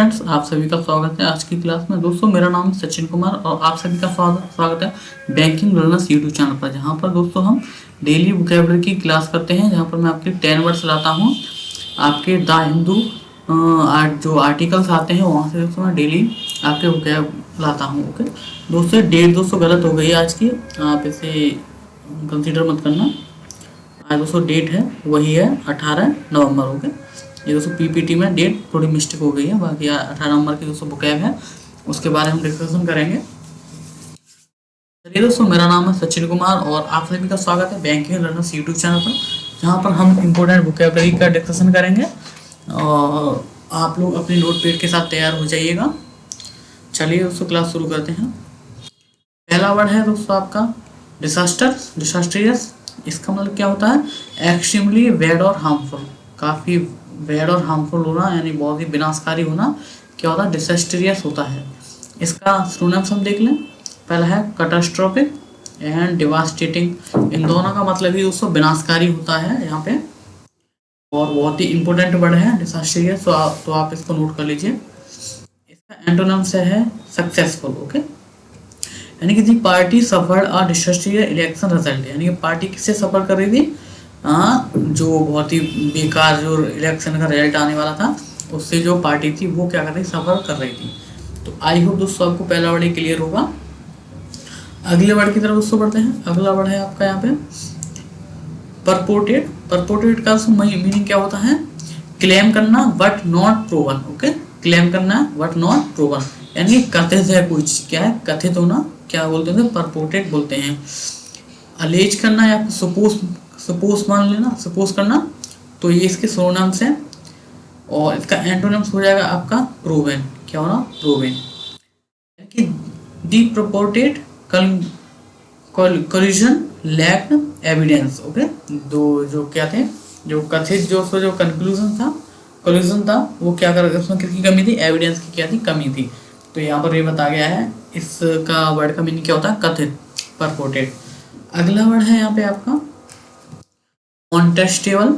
Friends, आप सभी का स्वागत है आज की क्लास में। दोस्तों, मेरा नाम है सचिन कुमार और आप सभी का स्वागत है बैंकिंग लर्नर्स यूट्यूब चैनल पर, जहां पर दोस्तों हम डेली वोकैबुलरी की क्लास करते हैं, जहां पर मैं आपके 10 वर्ड्स लाता हूं। आपके द हिंदू जो आर्टिकल्स आते हैं वहां से दोस्तों मैं डेली आपके वोकैब लाता हूँ। ओके दोस्तों, डेट दोस्तों गलत हो गई है आज की, आप इसे कंसिडर मत करना। आज दोस्तों डेट है वही है 18 नवंबर। ओके, ये दोस्तों पीपीटी में डेट थोड़ी मिस्टेक हो गई है, बाकी 18 नंबर की दोस्तों वोकैब है, उसके बारे में हम डिस्कशन करेंगे। चलिए दोस्तों, मेरा नाम है सचिन कुमार और आप सभी का स्वागत है बैंकिंग लर्नर्स यूट्यूब चैनल पर, जहां पर हम इम्पोर्टेंट वोकैबुलरी का डिस्कशन करेंगे और आप लोग अपने नोट पैड के साथ तैयार हो जाइएगा। चलिए दोस्तों, क्लास शुरू करते हैं। पहला वर्ड है दोस्तों आपका डिसास्ट्रियस। इसका मतलब क्या होता है? एक्सट्रीमली बैड और हार्मफुल। काफ़ी बैड और हार्मफुल होना, यानी बहुत ही विनाशकारी होना क्या होता है? डिसास्ट्रियस होता है। इसका सिनोनिम्स हम देख लें। पहला है कैटास्ट्रोफिक एंड डिवास्टेटिंग। इन दोनों का मतलब ही दोस्तों विनाशकारी होता है यहाँ पे, और बहुत ही इंपॉर्टेंट वर्ड है डिसास्ट्रियस, तो आप इसको नोट कर लीजिए। इसका एंटोनिम्स है सक्सेसफुल। ओके, यानी कि the party suffered a disastrous election result, यानी कि पार्टी किससे सफर कर रही थी? जो बहुत ही बेकार जो इलेक्शन का रिजल्ट आने वाला था, उससे जो पार्टी थी वो क्या कर रही, सफर कर रही थी। तो आई होप दोस्तों आपको पहला वर्ड क्लियर होगा। अगले वर्ड की तरफ दोस्तों बढ़ते हैं। अगला वर्ड है आपका यहाँ पे परपोर्टेड। परपोर्टेड का मीनिंग क्या होता है? क्लेम करना but not proven. Okay, claim करना बट नॉट प्रूवन, यानी कथित है कोई चीज। क्या है? कथित होना क्या बोलते हैं? परपोर्टेड बोलते हैं। अलेज करना या सपोज मान लेना, सपोज करना, तो ये इसके सिनोनिम्स हैं। और इसका एंटोनिम्स हो जाएगा आपका प्रूवन। क्या होना? प्रूवन, कि दी प्रपोर्टेड कोलिजन लैक्ड एविडेंस। ओके, जो क्या थे, जो कथित जो कंक्लूजन था, कोलिजन था, वो क्या कर, उसमें किसकी कमी थी? एविडेंस की क्या थी? कमी थी। तो यहाँ पर ये बता गया है। इसका वर्ड का मीनिंग क्या होता है? कथित, परपोर्टेड। अगला वर्ड है यहाँ पे आपका कॉन्टेस्टेबल।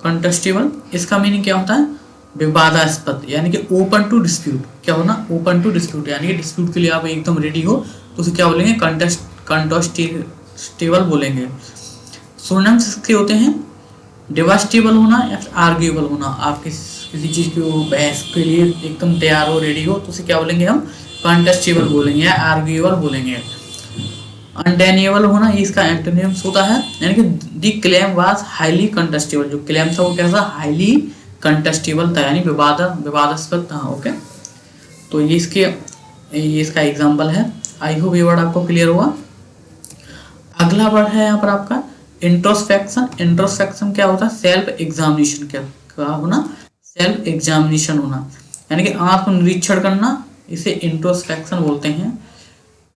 कॉन्टेस्टेबल, इसका मीनिंग क्या होता है? विवादास्पद, यानी कि ओपन टू डिस्प्यूट। क्या होना? ओपन टू डिस्प्यूट, यानी कि डिस्प्यूट के लिए आप एकदम रेडी हो, तो उसे क्या बोलेंगे? कॉन्टेस्टेबल बोलेंगे। सिनोनिम्स इसके होते हैं डिवास्टेबल होना या फिर आर्ग्यूएबल होना। आप किसी चीज की बहस के लिए एकदम तैयार हो, रेडी हो, तो उसे क्या बोलेंगे? हम कॉन्टेस्टेबल बोलेंगे या आर्ग्यूएबल बोलेंगे। अनडेनिएबल होना, ये इसका एंटोनिम्स होता है, यानी कि दी क्लेम वाज हाईली कंटेस्टेबल। जो क्लेम था वो कैसा? हाईली कंटेस्टेबल था, यानी विवादास्पद था। ओके, तो ये इसका एग्जांपल है। आई होप ये वर्ड आपको क्लियर हुआ। अगला वर्ड है यहाँ पर आपका इंट्रोस्पेक्शन। इंट्रोस्पेक्शन क्या होता है? Self examination. क्या होना? सेल्फ एग्जामिनेशन होना, यानी कि आत्मनिरीक्षण करना, इसे इंट्रोस्पेक्शन बोलते हैं।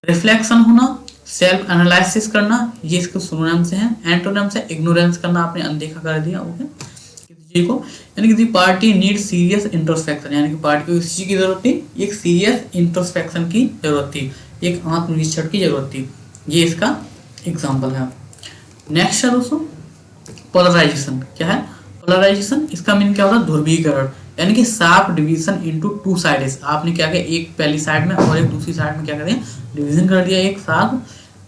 रिफ्लेक्शन होना, सेल्फ एनालिसिस करना, ये इसके सिनोनिम्स हैं। एंटोनिम्स है इग्नोरेंस करना, आपने अनदेखा कर दिया। ओके, किसी चीज को, यानी कि the party need serious introspection, यानी कि पार्टी को किसी चीज की जरूरत थी? एक सीरियस इंट्रोस्पेक्शन की जरूरत थी, एक आत्मनिरीक्षण की जरूरत थी। ये इसका एग्जाम्पल है। नेक्स्ट है दोस्तों पोलराइजेशन। क्या है पोलराइजेशन? इसका मीनिंग क्या होता है? ध्रुवीकरण, यानी कि sharp division into two sides. आपने क्या किया? एक पहली साइड में और एक दूसरी साइड में क्या कर दिया? डिवीजन कर दिया एक साथ,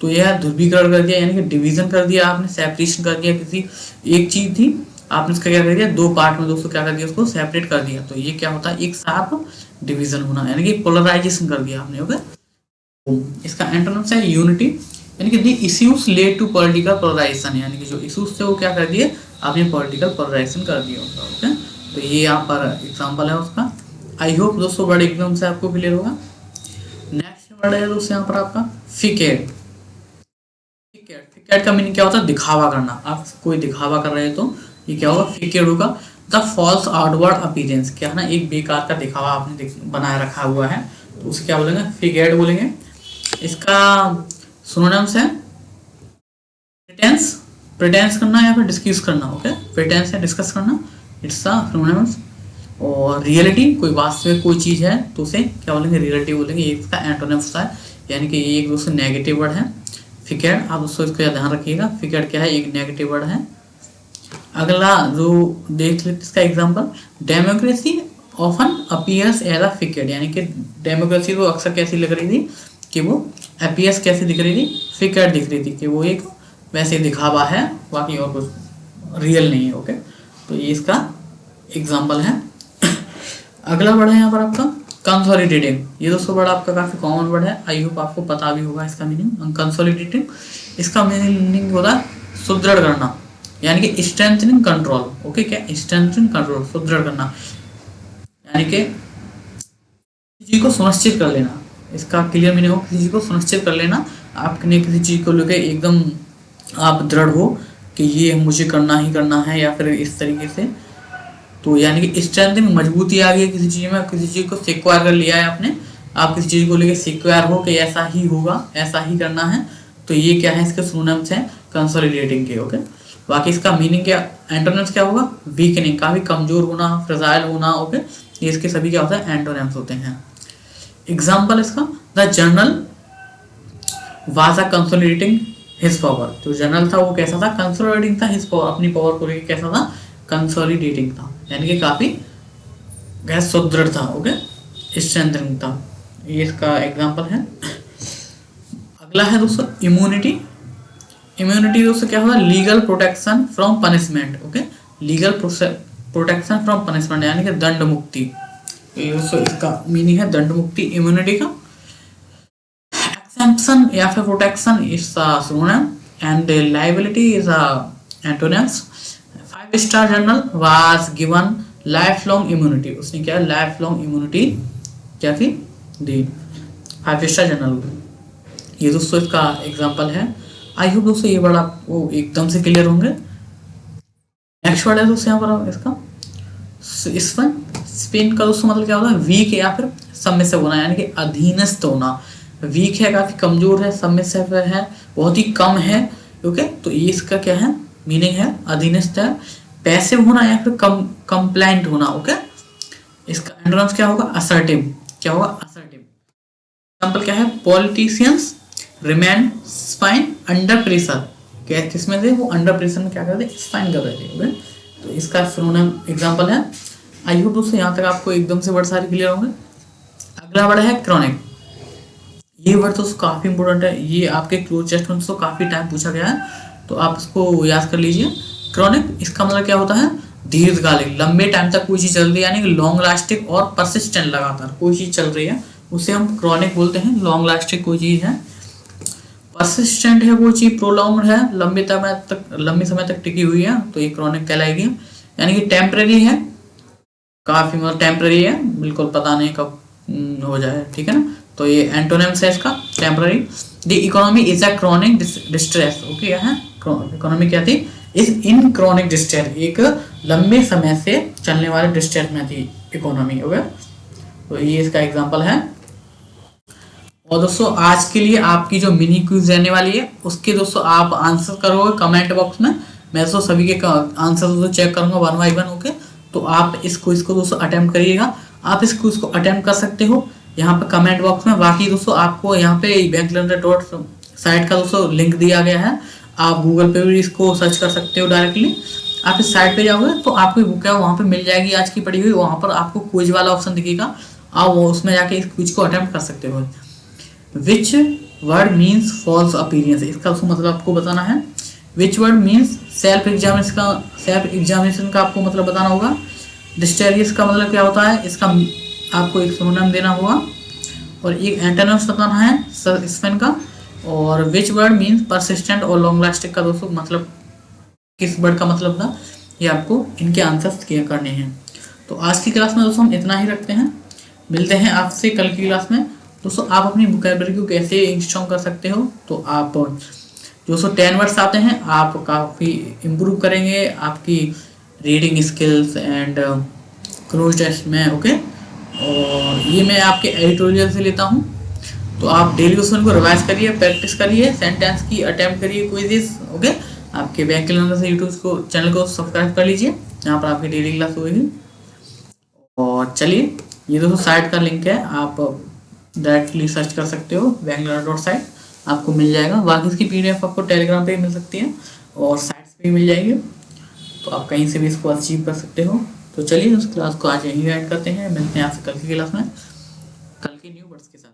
तो यह ध्रुवीकरण कर दिया, यानी कि डिवीजन कर दिया आपने, सेपरेशन कर दिया। किसी एक चीज थी, आपने उसका क्या कर दिया? दो पार्ट में दोस्तों क्या कर दिया? उसको सेपरेट कर दिया। तो ये क्या होता है? एक शार्प डिवीजन होना, यानी कि पोलराइजेशन कर दिया आपने। ओके, इसका एंटोनिम्स है यूनिटी, यानी कि the issues led to political polarisation, यानी कि जो इश्यूज थे वो क्या कर दिए? आपने पॉलिटिकल पोलराइजेशन कर दिया उसका। ओके, तो ये यहाँ पर एग्जांपल है उसका। आई होप दोस्तों वर्ड एकदम से आपको क्लियर होगा। नेक्स्ट वर्ड है दोस्तों यहाँ पर आपका फिकेट। फिकेट का मीनिंग क्या होता है? दिखावा करना। आप कोई दिखावा कर रहे हो तो ये क्या होगा? फिकेट होगा। द फॉल्स आउटवर्ड अपीयरेंस, क्या है ना, एक बेकार का दिखावा आपने बनाए रखा हुआ है, तो उसे क्या बोलेंगे? फिकेट बोलेंगे। इसका सिनोनिम्स है प्रिटेंस, प्रिटेंस करना या फिर डिस्कस करना। ओके, प्रिटेंस है डिस्कस करना, इट्स अ सिनोनिम्स। और रियलिटी, कोई वास्तविक कोई चीज है तो उसे क्या बोलेंगे? रियलिटी बोलेंगे। ये इसका एंटोनिम्स है, यानी कि ये एक दोस्तों नेगेटिव वर्ड है फिकेट। आप दोस्तों इसका ध्यान रखिएगा, फिकेट क्या है? एक नेगेटिव वर्ड है। अगला जो देख लेते इसका example, democracy often appears as a fixed, यानी कि डेमोक्रेसी को अक्सर कैसी लग रही थी कि वो अपीयर्स कैसी दिख रही थी, फिक्सेड दिख रही थी, कि वो एक वैसे दिखावा है, बाकी और कुछ रियल नहीं है। ओके, तो ये इसका एग्जांपल है। अगला वर्ड है यहाँ पर आपका कंसोलिडेटिंग। ये दोस्तों वर्ड आपका काफी कॉमन वर्ड है, आई होप आपको पता भी होगा इसका मीनिंग। कंसोलिडेटिंग, इसका मीनिंग होता है सुदृढ़ करना, यानी कि स्ट्रेंथनिंग कंट्रोल। ओके, क्या स्ट्रेंथनिंग कंट्रोल, सुदृढ़ करना, यानी कि किसी चीज को सुनिश्चित कर लेना। इसका क्लियर मीनिंग हो किसी चीज को सुनिश्चित कर लेना, आपने किसी चीज को लेकर एकदम आप दृढ़ हो कि ये मुझे करना ही करना है, या फिर इस तरीके से। तो यानी कि स्ट्रेंथिंग, मजबूती आ गई किसी चीज में, किसी चीज को सिक्योर कर लिया है आपने, आप किसी चीज को लेकर सिक्योर हो कि ऐसा ही होगा, ऐसा ही करना है। तो ये क्या है, इसके सिनोनिम्स हैं कंसोलिडेटिंग के। ओके, बाकी इसका मीनिंग क्या, एंटोनिम्स क्या होगा, वीकनिंग, काफी कमजोर होना, फ्रेजाइल होना। ओके, ये इसके सभी क्या होता है, एंटोनिम्स होते हैं। एग्जाम्पल इसका, the journal was a consolidating his power. जो जर्नल था वो कैसा था, कंसोलिडेटिंग था, हिज पावर, अपनी पावर को लेकर कैसा था, कंसोलिडेटिंग था, यानी कि काफी गैस सुदृढ़ था। ओके, स्ट्रेंथनिंग था, ये इसका एग्जाम्पल है। अगला है दोस्तों इम्यूनिटी। इम्यूनिटी दोस्तों क्या होगा, legal protection from punishment. Okay, legal protection from punishment, यानी कि दंड मुक्ति। ये दोस्तों इसका मीनिंग है दंड मुक्ति इम्यूनिटी का। exemption या फिर protection is a synonym and liability is a antonyms. 5-star journal was given lifelong immunity, उसने क्या lifelong immunity क्या थी, दी 5-star journal। ये दोस्तों इसका एग्जांपल है। आई होप दोस्तों ये वर्ड आपको एकदम से क्लियर होंगे। नेक्स्ट वर्ड है दोस्तों यहाँ पर इसका स्पेन। स्पेन का दोस्तों मतलब क्या होता है, वीक या फिर सबमिसिव होना, यानी कि अधीनस्थ होना। वीक है, काफी कमजोर है, सबमिसिव है, बहुत ही कम है। ओके, तो ये इसका क्या है, मीनिंग है अधीनस्थ है, पैसिव होना या फिर कंप्लाइंट होना। ओके, इसका एंटोनिम्स क्या होगा, असर्टिव। क्या होगा, असर्टिव। एग्जांपल क्या है, politicians remain spine under pressure. क्या किसमें थे, वो अंडर प्रेशर में क्या कर रहे थे, स्पाइन कर रहे थे। ओके, तो इसका सिनोनिम एग्जांपल है। आई होप दोस्तों यहाँ तक आपको एकदम से वर्ड सारे क्लियर होंगे। अगला वर्ड है क्रॉनिक। ये वर्ड तो काफी इंपॉर्टेंट है, ये आपके क्लोज टेस्ट में तो काफी टाइम पूछा गया है, तो आप इसको याद कर लीजिए। क्रॉनिक, इसका मतलब क्या होता है, दीर्घकालिक, लंबे टाइम तक कोई चीज चल रही है, यानी कि लॉन्ग लास्टिंग और परसिस्टेंट, लगातार कोई चीज चल रही है, उसे हम क्रॉनिक बोलते हैं। लॉन्ग लास्टिंग कोई चीज है, परसिस्टेंट है वो चीज, प्रोलॉन्ग्ड है, लंबे समय तक टिकी हुई है, तो ये क्रॉनिक कहलाएगी। यानी कि टेम्परेरी है, काफी मतलब टेम्परेरी है, बिल्कुल पता नहीं कब हो जाए, ठीक है ना। तो ये एंटोनिम्स है इसका, temporary. The economy is a chronic distress. Okay, यहाँ इकोनॉमी क्या थी, इज इन क्रॉनिक डिस्ट्रेस, एक लंबे समय से चलने वाले डिस्ट्रेस में थी इकोनॉमी। ओके, तो ये इसका एग्जांपल है। और दोस्तों आज के लिए आपकी जो मिनी क्विज रहने वाली है, उसके दोस्तों आप आंसर करोगे कमेंट बॉक्स में। मैं दोस्तों सभी के आंसर दोस्तों चेक करूंगा 1 बाय 1। ओके, तो आप इस क्विज को दोस्तों अटेम्प्ट करिएगा। आप इस क्विज को अटेम्प्ट कर सकते हो यहाँ पे कमेंट बॉक्स में। बाकी दोस्तों आपको यहाँ पे बैंकलैंडर साइट का दोस्तों लिंक दिया गया है, आप गूगल पे भी इसको सर्च कर सकते हो डायरेक्टली। आप इस साइट पे जाओगे तो आपको बुक है वहाँ पे मिल जाएगी आज की पढ़ी हुई, वहाँ पर आपको क्विज वाला ऑप्शन दिखेगा, आप उसमें जाके इस क्विज को अटेम्प्ट कर सकते हो। Which word means false appearance, इसका मतलब आपको बताना है। Which word means self examination का आपको मतलब बताना होगा। डिस्टेरियस का मतलब क्या होता है, इसका आपको एक सिनोनिम देना होगा, और एक एंटोनिम्स बताना है स्पेन का। और विच वर्ड मीन्स परसिस्टेंट और लॉन्ग लास्टिंग का दोस्तों मतलब किस वर्ड का मतलब था, ये आपको इनके आंसर्स किया करने हैं। तो आज की क्लास में दोस्तों हम इतना ही रखते हैं, मिलते हैं आपसे कल की क्लास में। दोस्तों आप अपनी वोकैबुलरी को कैसे इंस्ट्रॉन्ग कर सकते हो, तो आप जो 10 वर्ड्स आते हैं आप काफ़ी इम्प्रूव करेंगे आपकी reading skills and cloze test में। ओके, और ये मैं आपके एडिटोरियल से लेता हूँ, तो आप डेली उसमें को रिवाइज करिए, प्रैक्टिस करिए, सेंटेंस की अटेम्प्ट करिए क्विज़ेस। ओके, आपके बैंक कैलेंडर से यूट्यूब को चैनल को सब्सक्राइब कर लीजिए, यहाँ पर आपकी डेली क्लास होगी। और चलिए, ये दोस्तों साइट का लिंक है, आप डायरेक्टली सर्च कर सकते हो bangalore.site, आपको मिल जाएगा। बाकी इसकी PDF आपको टेलीग्राम पे मिल सकती है और साइट्स पे मिल जाएगी। तो आप कहीं से भी इसको अचीव कर सकते हो। तो चलिए उस क्लास को आज यहीं ऐड करते हैं, मिलते हैं आपसे कल की क्लास में, कल के न्यू वर्ड्स के साथ।